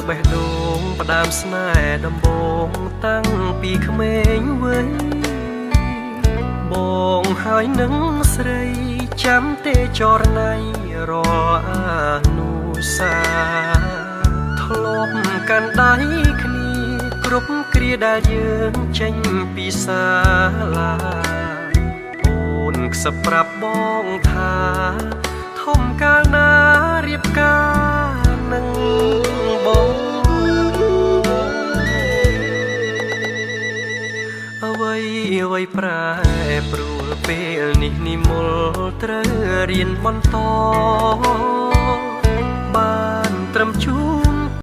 បេះដូងផ្ដើមស្នេហ៍ដំបូងតាំងពីក្មេងវ័យបងហើយនឹងស្រីចាំទេចរណៃរអនុសាធ្លាប់កាន់ដៃគ្នាគ្រប់គ្រាដែលយើងចេញពីសាលាអូនខ្សឹបប្រាប់បងថាធំកាលណារៀបការនឹងបងអ្វីប្រែប្រួលពេលនេះនិមលត្រូវរៀនបន្តបានត្រឹមជួង